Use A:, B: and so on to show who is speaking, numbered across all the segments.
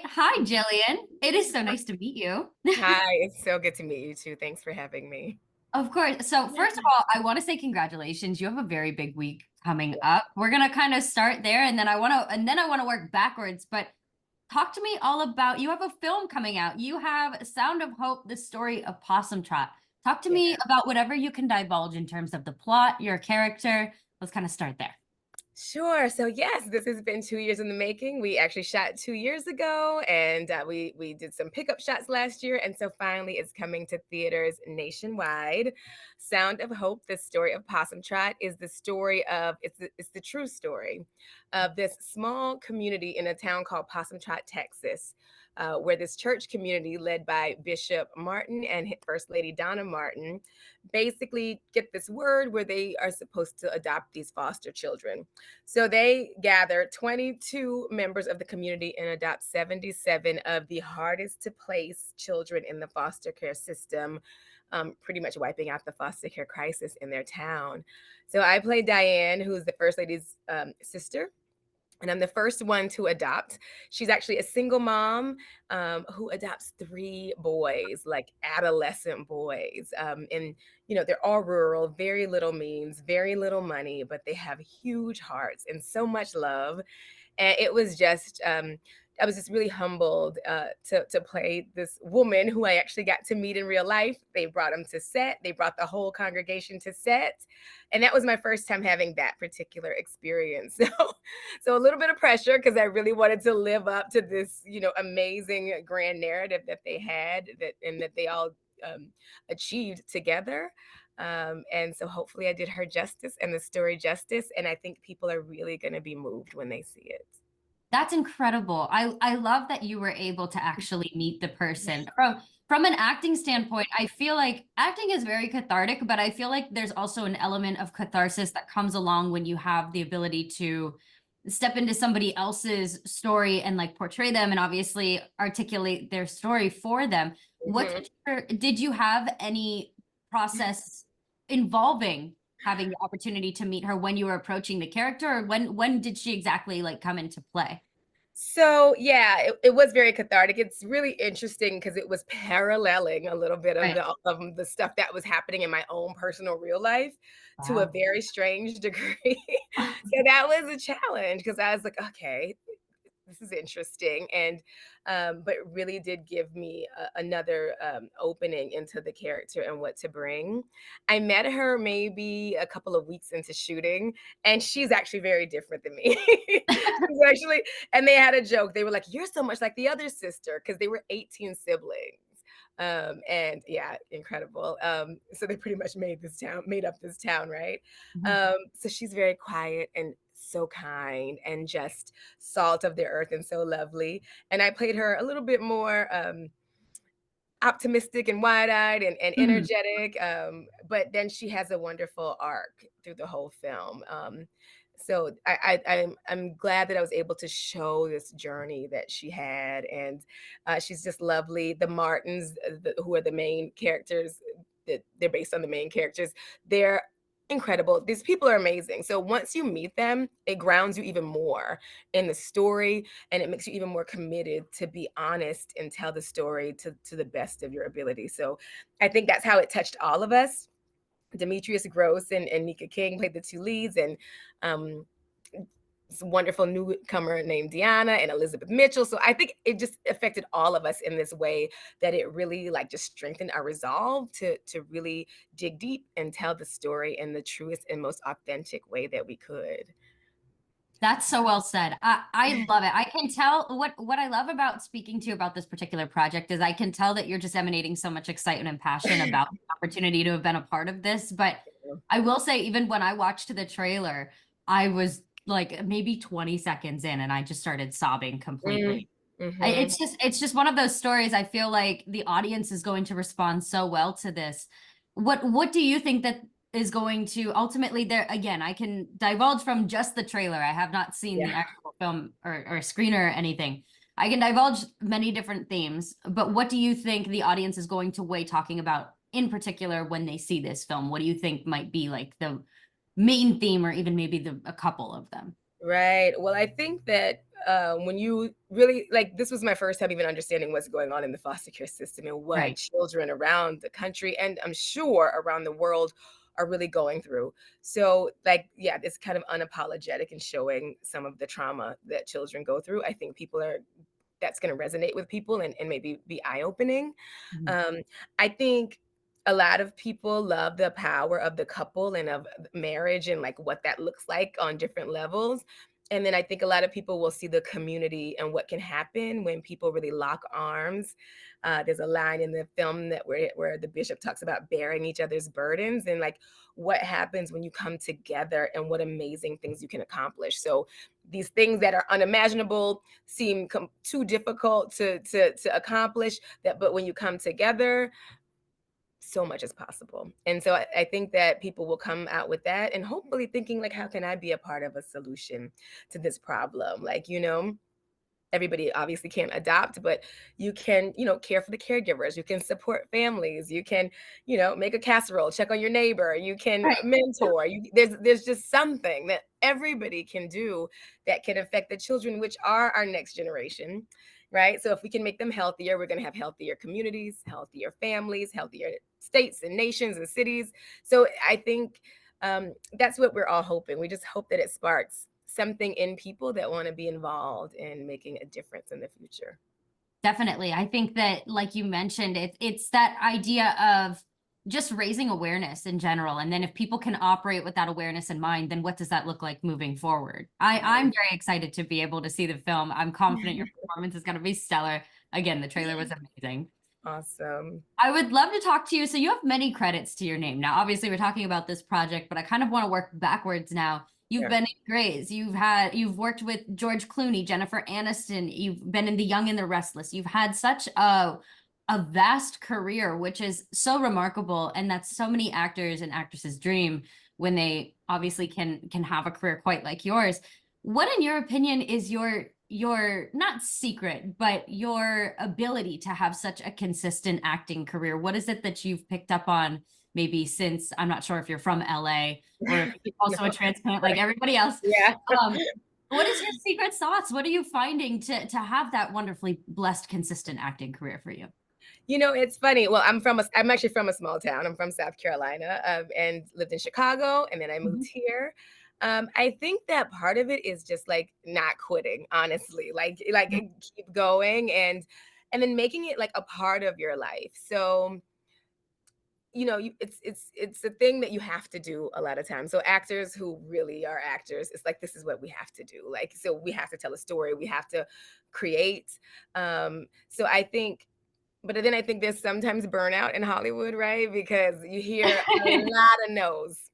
A: Hi, Jillian. It is so nice to meet you.
B: Hi, it's so good to meet you too. Thanks for having me.
A: Of course. So, first of all, I want to say congratulations. You have a very big week coming up. We're gonna kind of start there, and then I want to work backwards. But talk to me all about you have a film coming out. You have Sound of Hope, the story of Possum Trot. Talk to
B: Yeah.
A: me about whatever you can divulge in terms of the plot, your character. Let's kind of start there.
B: Sure. So yes, this has been 2 years in the making. We actually shot 2 years ago, and we did some pickup shots last year, and so finally it's coming to theaters nationwide. Sound of Hope: The Story of Possum Trot is the story of it's the true story of this small community in a town called Possum Trot, Texas. Where this church community, led by Bishop Martin and First Lady Donna Martin, basically get this word where they are supposed to adopt these foster children. So they gather 22 members of the community and adopt 77 of the hardest to place children in the foster care system, pretty much wiping out the foster care crisis in their town. So I play Diane, who's the first lady's sister, and I'm the first one to adopt. She's actually a single mom who adopts three boys, like adolescent boys. And, they're all rural, very little means, very little money, but they have huge hearts and so much love. And it was just, I was just really humbled to play this woman who I actually got to meet in real life. They brought them to set. They brought the whole congregation to set, and that was my first time having that particular experience. So a little bit of pressure because I really wanted to live up to this, amazing grand narrative that they had that they all achieved together. And so hopefully I did her justice and the story justice. And I think people are really going to be moved when they see it.
A: That's incredible. I love that you were able to actually meet the person. From an acting standpoint, I feel like acting is very cathartic, but I feel like there's also an element of catharsis that comes along when you have the ability to step into somebody else's story and like portray them and obviously articulate their story for them.
B: Mhm.
A: Did you have any process involving having the opportunity to meet her when you were approaching the character, or when did she exactly like come into play?
B: So yeah, it was very cathartic. It's really interesting because it was paralleling a little bit of
A: Right.
B: the stuff that was happening in my own personal real life to a
A: Wow.
B: very strange degree. So that was a challenge because I was like, okay, this is interesting, and but it really did give me another opening into the character and what to bring. I met her maybe a couple of weeks into shooting, and she's actually very different than me. She's actually, and they had a joke. They were like, "You're so much like the other sister," because they were 18 siblings. And yeah, incredible. So they pretty much made up this town, right?
A: Mhm.
B: So she's very quiet and so kind and just salt of the earth and so lovely. And I played her a little bit more optimistic and wide-eyed and
A: Mhm.
B: energetic. But then she has a wonderful arc through the whole film. So I'm glad that I was able to show this journey that she had, and she's just lovely. The Martins, who are the main characters, that they're based on the main characters, they're incredible. These people are amazing. So once you meet them, it grounds you even more in the story, and it makes you even more committed to be honest and tell the story to the best of your ability. So I think that's how it touched all of us. Demetrius Gross and Nika King played the two leads, and um, this wonderful newcomer named Deanna and Elizabeth Mitchell. So I think it just affected all of us in this way that it really like just strengthened our resolve to really dig deep and tell the story in the truest and most authentic way that we could.
A: That's so well said. I love it. I can tell what I love about speaking to you about this particular project is I can tell that you're just emanating so much excitement and passion about the opportunity to have been a part of this. But I will say, even when I watched the trailer, I was like maybe 20 seconds in and I just started sobbing
B: Mm,
A: completely.
B: mhm.
A: It's just one of those stories. I feel like the audience is going to respond so well to this. What do you think that is going to ultimately there again, I can divulge from just the trailer. I have not seen the
B: Yeah.
A: actual film or screener or anything. I can divulge many different themes, but what do you think the audience is going to weigh talking about in particular when they see this film? What do you think might be like the main theme or even maybe a couple of them?
B: Right. Well, I think that when you really like, this was my first time even understanding what's going on in the foster care system and what
A: Right.
B: children around the country and I'm sure around the world are really going through. So, like, yeah, it's kind of unapologetic in showing some of the trauma that children go through. I think people are that's going to resonate with people and maybe be eye opening.
A: Mhm.
B: Um, I think a lot of people love the power of the couple and of marriage and like what that looks like on different levels. And then I think a lot of people will see the community and what can happen when people really lock arms. There's a line in the film that where the bishop talks about bearing each other's burdens and like what happens when you come together and what amazing things you can accomplish. So these things that are unimaginable seem too difficult to accomplish that, but when you come together, so much is possible. And so I think that people will come out with that and hopefully thinking like, how can I be a part of a solution to this problem? Like, everybody obviously can't adopt, but you can, care for the caregivers. You can support families. You can, make a casserole, check on your neighbor. You can
A: Right.
B: mentor. There's just something that everybody can do that can affect the children, which are our next generation, right? So if we can make them healthier, we're going to have healthier communities, healthier families, healthier states and nations and cities. So I think that's what we're all hoping. We just hope that it sparks something in people that want to be involved in making a difference in the future.
A: Definitely. I think that, like you mentioned, it's that idea of just raising awareness in general. And then if people can operate with that awareness in mind, then what does that look like moving forward? I'm
B: Right.
A: very excited to be able to see the film. I'm confident your performance is going to be stellar. Again, the trailer was amazing.
B: Awesome.
A: I would love to talk to you. So you have many credits to your name. Now, obviously, we're talking about this project, but I kind of want to work backwards now. You've
B: Sure.
A: been in Grays. You've worked with George Clooney, Jennifer Aniston. You've been in The Young and the Restless. You've had such a vast career, which is so remarkable, and that's so many actors and actresses' dream when they obviously can have a career quite like yours. What, in your opinion, is your not secret, but your ability to have such a consistent acting career? What is it that you've picked up on maybe since, I'm not sure if you're from LA or if you're
B: No,
A: also a transplant like everybody else.
B: yeah.
A: Um, what is your secret sauce? What are you finding to have that wonderfully blessed, consistent acting career for you?
B: It's funny. Well, I'm actually from a small town. I'm from South Carolina, and lived in Chicago, and then I moved
A: Mhm.
B: here. I think that part of it is just like not quitting, honestly, like keep going and then making it like a part of your life. So it's a thing that you have to do a lot of times. So actors who really are actors, it's like this is what we have to do. Like so we have to tell a story, we have to create. So I think but then I think there's sometimes burnout in Hollywood, right? Because you hear a lot of no's.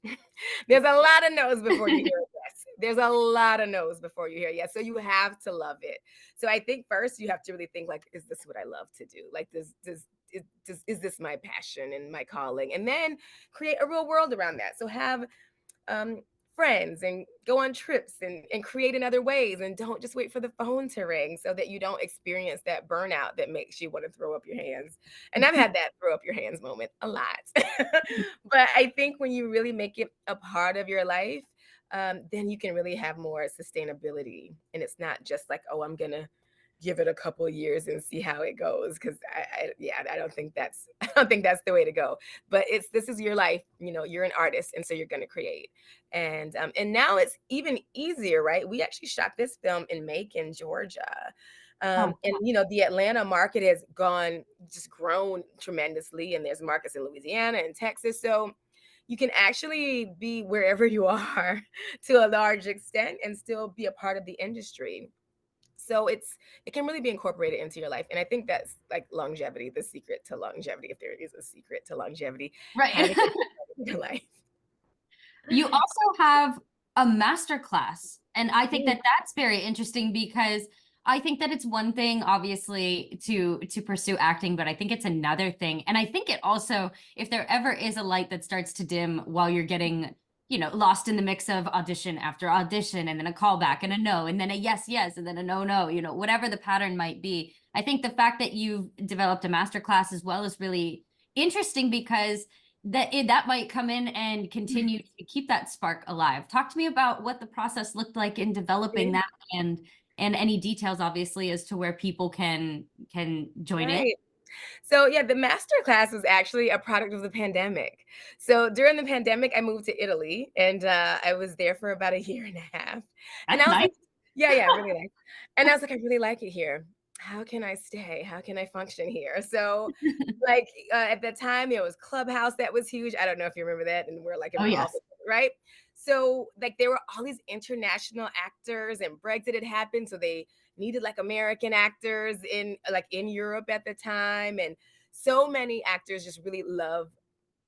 B: There's a lot of no's before you hear a yes. There's a lot of no's before you hear a yes. So you have to love it. So I think first you have to really think like, is this what I love to do? Like, is this my passion and my calling? And then create a real world around that. So have um, friends and go on trips and create in other ways and don't just wait for the phone to ring so that you don't experience that burnout that makes you want to throw up your hands. And I've had that throw up your hands moment a lot. But I think when you really make it a part of your life, then you can really have more sustainability. And it's not just like, oh, I'm going to give it a couple of years and see how it goes. Cause yeah, I don't think I don't think that's the way to go. But this is your life. You're an artist. And so you're going to create. And now it's even easier, right? We actually shot this film in Macon, Georgia.
A: Oh,
B: And the Atlanta market has just grown tremendously, and there's markets in Louisiana and Texas. So you can actually be wherever you are to a large extent and still be a part of the industry. So it can really be incorporated into your life. And I think that's like longevity, the secret to longevity, if there is a secret to longevity,
A: right.
B: having it in your life.
A: You also have a master class. And I think
B: Mm,
A: that that's very interesting because I think that it's one thing, obviously, to pursue acting, but I think it's another thing. And I think it also, if there ever is a light that starts to dim while you're getting, lost in the mix of audition after audition, and then a callback and a no, and then a yes, yes, and then a no, no, whatever the pattern might be. I think the fact that you've developed a master class as well is really interesting because that might come in and continue to keep that spark alive. Talk to me about what the process looked like in developing
B: mm.
A: that and and any details, obviously, as to where people can join in?
B: Right. So yeah, the master class was actually a product of the pandemic. So during the pandemic, I moved to Italy, and I was there for about a year and a half. And
A: That's
B: I was
A: nice.
B: like, yeah, really nice. And I was like, I really like it here. How can I stay? How can I function here? So, like at the time, there was Clubhouse that was huge. I don't know if you remember that, and we're like in
A: Oh,
B: the office,
A: yes.
B: right? So like there were all these international actors, and Brexit had happened, so they needed like American actors in Europe at the time, and so many actors just really love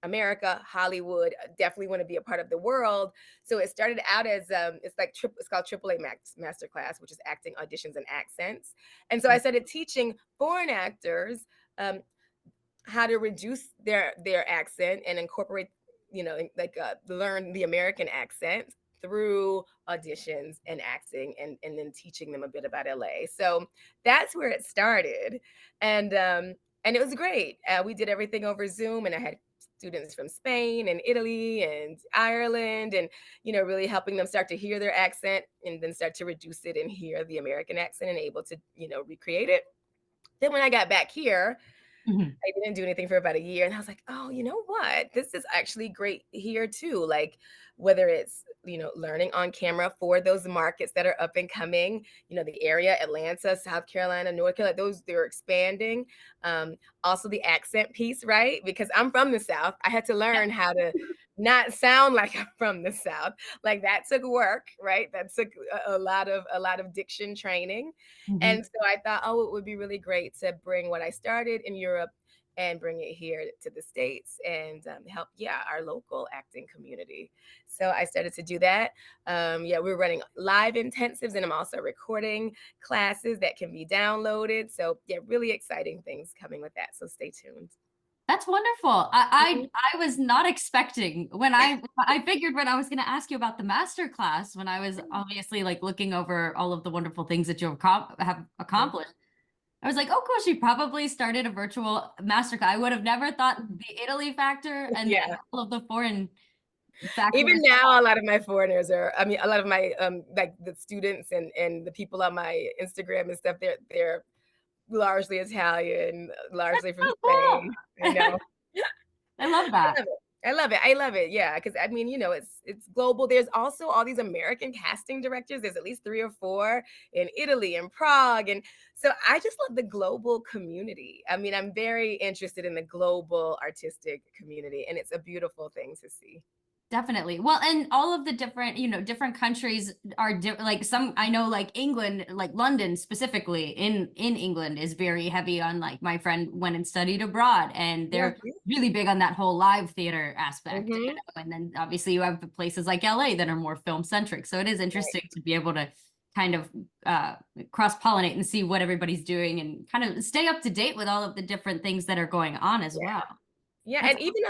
B: America, Hollywood, definitely want to be a part of the world. So it started out as it's called AAA Masterclass, which is acting auditions and accents. And so I started teaching foreign actors um, how to reduce their accent and incorporate, learn the American accent through auditions and acting, and then teaching them a bit about LA. So that's where it started. And it was great. We did everything over Zoom, and I had students from Spain and Italy and Ireland, and really helping them start to hear their accent and then start to reduce it and hear the American accent and able to recreate it. Then when I got back here,
A: Mhm.
B: I didn't do anything for about a year, and I was like, "Oh, you know what? This is actually great here too." Like, whether it's, learning on camera for those markets that are up and coming, the area, Atlanta, South Carolina, North Carolina, those they're expanding. Um, Also the accent piece, right? Because I'm from the South. I had to
A: Yep.
B: learn how to not sound like I'm from the South. Like that took work, right? That took a lot of diction training.
A: Mhm.
B: And so I thought, oh, it would be really great to bring what I started in Europe and bring it here to the States, and help, yeah, our local acting community. So I started to do that. Yeah, we're running live intensives, and I'm also recording classes that can be downloaded. So yeah, really exciting things coming with that. So stay tuned.
A: That's wonderful. I
B: Mhm.
A: I was not expecting when I figured when I was gonna ask you about the master class, when I was obviously, like, looking over all of the wonderful things that you have
B: Mhm.
A: accomplished. I was like, "Oh, cool, she probably started a virtual master class." I would have never thought the Italy factor and then
B: Yeah.
A: all of the foreign
B: Even
A: factors.
B: now, a lot of my foreigners are, I mean, a lot of my like the students and the people on my Instagram and stuff, they're largely Italian, largely from
A: So
B: Spain. I
A: cool.
B: know.
A: I love
B: I
A: that.
B: love it. I love it. I love it. Yeah, because I mean, it's global. There's also all these American casting directors. There's at least 3 or 4 in Italy and Prague, and so I just love the global community. I mean, I'm very interested in the global artistic community, and it's a beautiful thing to see.
A: Definitely. Well, and all of the different, different countries are like some I know like England, like London specifically in England is very heavy on like my friend went and studied abroad and
B: Yeah.
A: they're really big on that whole live theater aspect.
B: Mhm.
A: And then obviously you have places like LA that are more film centric. So it is interesting to be able to kind of uh cross pollinate and see what everybody's doing and kind of stay up to date with all of the different things that are going on as
B: Yeah.
A: well.
B: Yeah,
A: That's
B: and even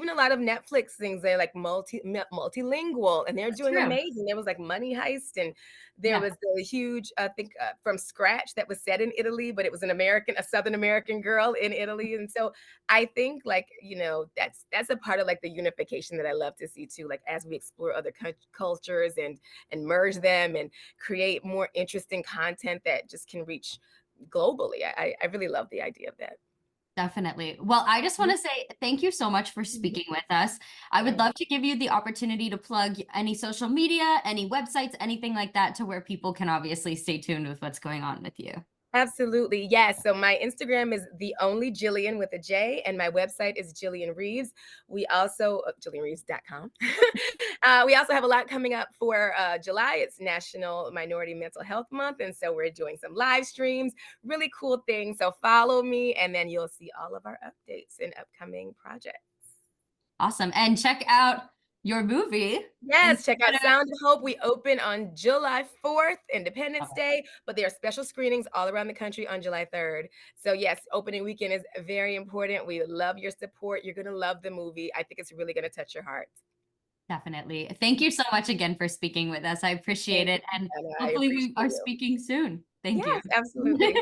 B: a lot of Netflix things, they're like multilingual, and they're doing
A: true.
B: amazing. There was like Money Heist, and there
A: Yeah,
B: was the huge, I think, From Scratch that was set in Italy, but it was a Southern American girl in Italy, and so I think like that's a part of like the unification that I love to see too. Like as we explore other cultures and merge them and create more interesting content that just can reach globally. I really love the idea of that.
A: definitely. Well, I just want to say thank you so much for
B: Mhm.
A: speaking with us. I would
B: Yeah.
A: love to give you the opportunity to plug any social media, any websites, anything like that to where people can obviously stay tuned with what's going on with you.
B: Absolutely. Yes. So my Instagram is the only Jillian with a J, and my website is Jillian Reeves. We also, JillianReeves.com. We also have a lot coming up for July. It's National Minority Mental Health Month. And so we're doing some live streams, really cool things. So follow me, and then you'll see all of our updates and upcoming projects.
A: Awesome. And check out your movie. And
B: Yes, check out Sound of Hope. We open on July 4th, Independence Day, but there are special screenings all around the country on July 3rd. So, yes, opening weekend is very important. We love your support. You're going to love the movie. I think it's really going to touch your heart.
A: definitely. Thank you so much again for speaking with us. I appreciate
B: Thank you,
A: it. And
B: and I
A: hopefully we
B: appreciate
A: are
B: you.
A: speaking soon. Thank you.
B: Yes, absolutely.